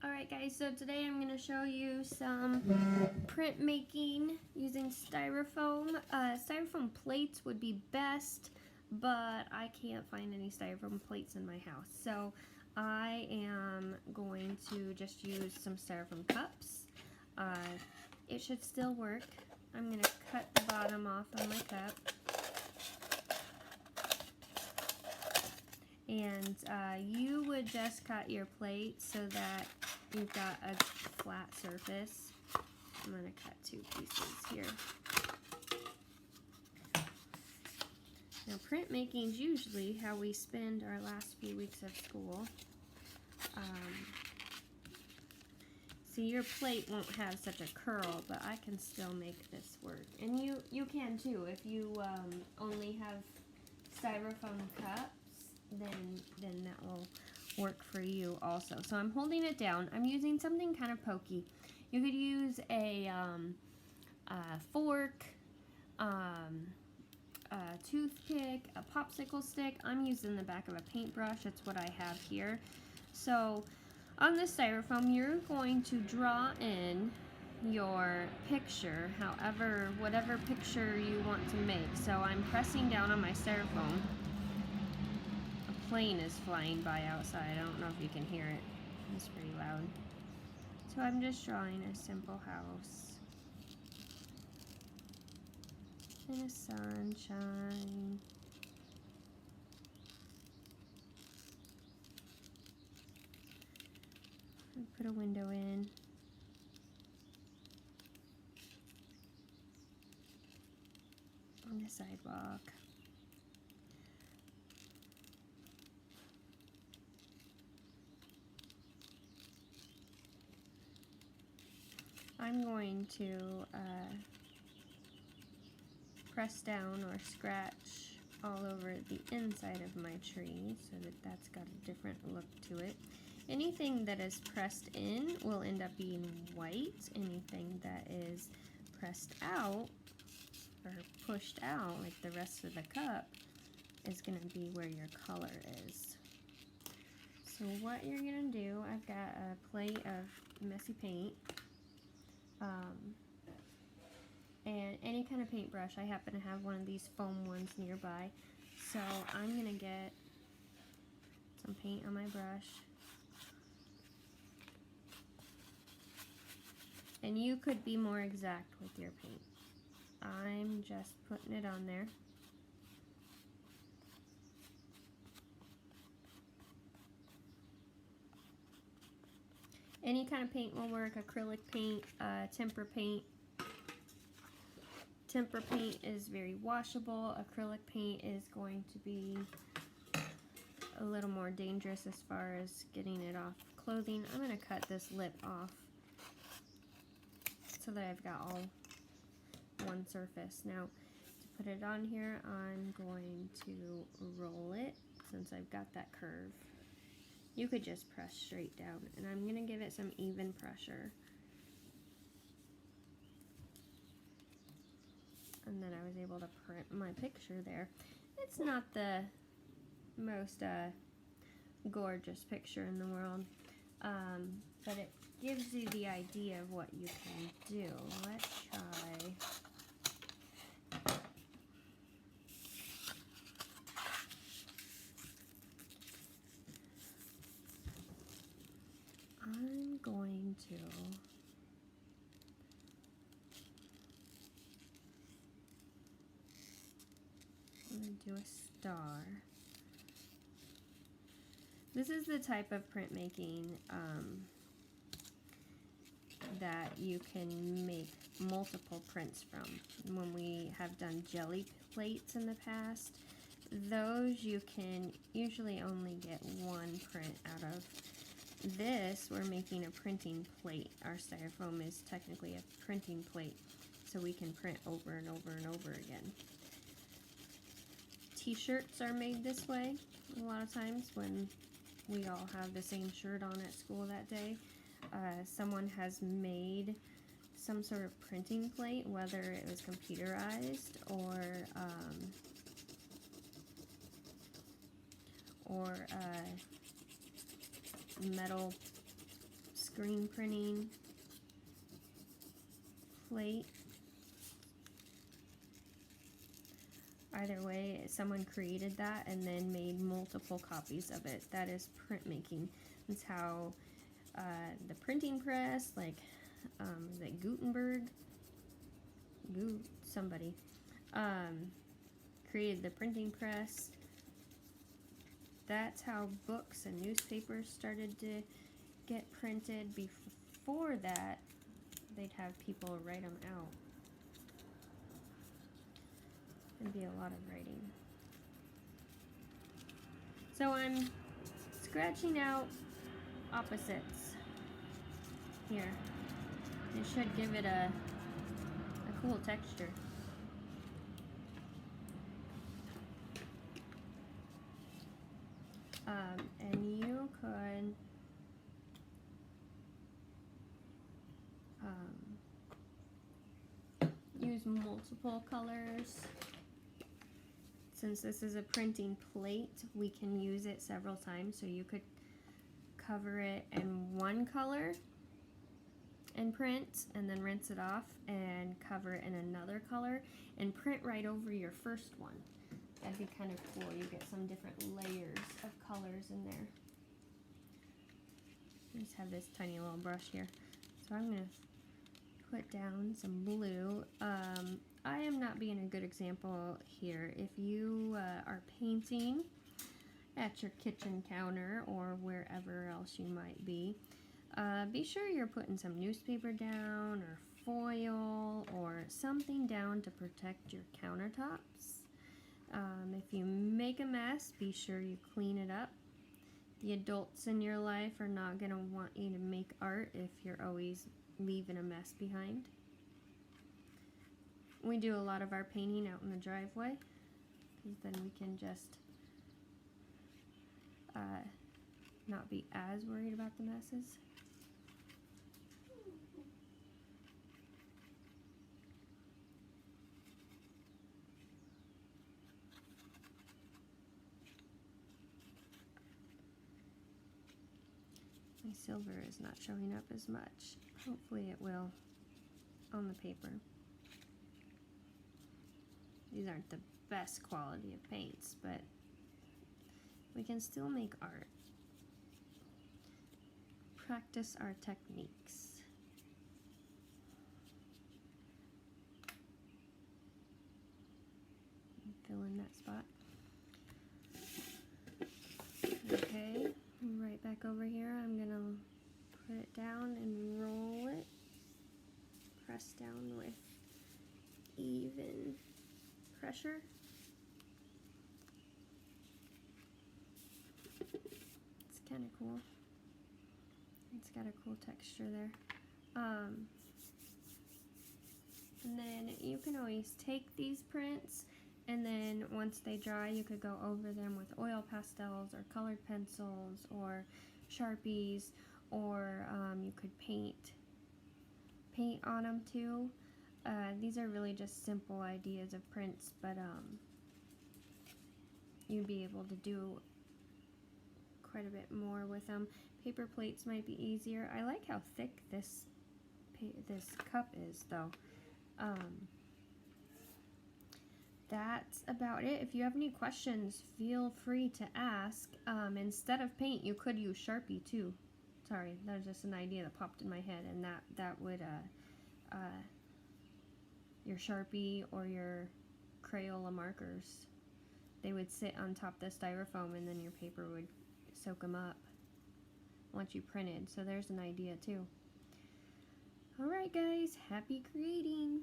Alright guys, so today I'm going to show you some printmaking using styrofoam. Styrofoam plates would be best, but I can't find any styrofoam plates in my house. So I am going to just use some styrofoam cups. It should still work. I'm going to cut the bottom off of my cup. And you would just cut your plate so that you've got a flat surface. I'm going to cut 2 pieces here. Now printmaking is usually how we spend our last few weeks of school. See, your plate won't have such a curl, but I can still make this work. And you can too. If you only have styrofoam cups, then that will work for you also. So I'm holding it down. I'm using something kind of pokey. You could use a fork, a toothpick, a popsicle stick. I'm using the back of a paintbrush. That's what I have here. So on the styrofoam, you're going to draw in your picture, whatever picture you want to make. So I'm pressing down on my styrofoam. A plane is flying by outside. I don't know if you can hear it. It's pretty loud. So I'm just drawing a simple house in the sunshine. And put a window in. On the sidewalk. I'm going to press down or scratch all over the inside of my tree so that that's got a different look to it. Anything that is pressed in will end up being white. Anything that is pressed out or pushed out, like the rest of the cup, is going to be where your color is. So what you're going to do, I've got a plate of messy paint. And any kind of paintbrush. I happen to have one of these foam ones nearby. So I'm going to get some paint on my brush. And you could be more exact with your paint. I'm just putting it on there. Any kind of paint will work. Acrylic paint, tempera paint. Tempera paint is very washable. Acrylic paint is going to be a little more dangerous as far as getting it off clothing. I'm going to cut this lip off so that I've got all one surface. Now, to put it on here, I'm going to roll it since I've got that curve. You could just press straight down, and I'm going to give it some even pressure. And then I was able to print my picture there. It's not the most gorgeous picture in the world, but it gives you the idea of what you can do. Let's try. I'm going to do a star. This is the type of printmaking that you can make multiple prints from. When we have done jelly plates in the past, those you can usually only get one print out of. This, we're making a printing plate. Our styrofoam is technically a printing plate, so we can print over and over and over again. T-shirts are made this way a lot of times when we all have the same shirt on at school that day. Someone has made some sort of printing plate, whether it was computerized or metal screen printing plate. Either way, someone created that and then made multiple copies of it. That is printmaking. That's how the printing press, like the Gutenberg, somebody created the printing press. That's how books and newspapers started to get printed. Before that, they'd have people write them out. It'd be a lot of writing. So I'm scratching out opposites here. It should give it a cool texture. And you could use multiple colors. Since this is a printing plate, we can use it several times, so you could cover it in one color and print, and then rinse it off and cover it in another color and print right over your first one. That'd be kind of cool. You get some different layers of colors in there. I just have this tiny little brush here. So I'm going to put down some blue. I am not being a good example here. If you are painting at your kitchen counter or wherever else you might be sure you're putting some newspaper down or foil or something down to protect your countertops. If you make a mess, be sure you clean it up. The adults in your life are not going to want you to make art if you're always leaving a mess behind. We do a lot of our painting out in the driveway, because then we can just not be as worried about the messes. My silver is not showing up as much. Hopefully it will on the paper. These aren't the best quality of paints, but we can still make art. Practice our techniques. Fill in that spot. Okay, right back over here, I'm gonna put it down and roll it. Press down with even pressure. It's kind of cool. It's got a cool texture there. And then you can always take these prints, and then once they dry, you could go over them with oil pastels or colored pencils or Sharpies, or you could paint on them too. These are really just simple ideas of prints, but you'd be able to do quite a bit more with them. Paper plates might be easier. I like how thick this cup is, though. That's about it. If you have any questions, feel free to ask. Instead of paint, you could use Sharpie too. Sorry, that was just an idea that popped in my head, and that would your Sharpie or your Crayola markers, they would sit on top of the Styrofoam, and then your paper would soak them up once you printed. So there's an idea too. Alright guys, happy creating!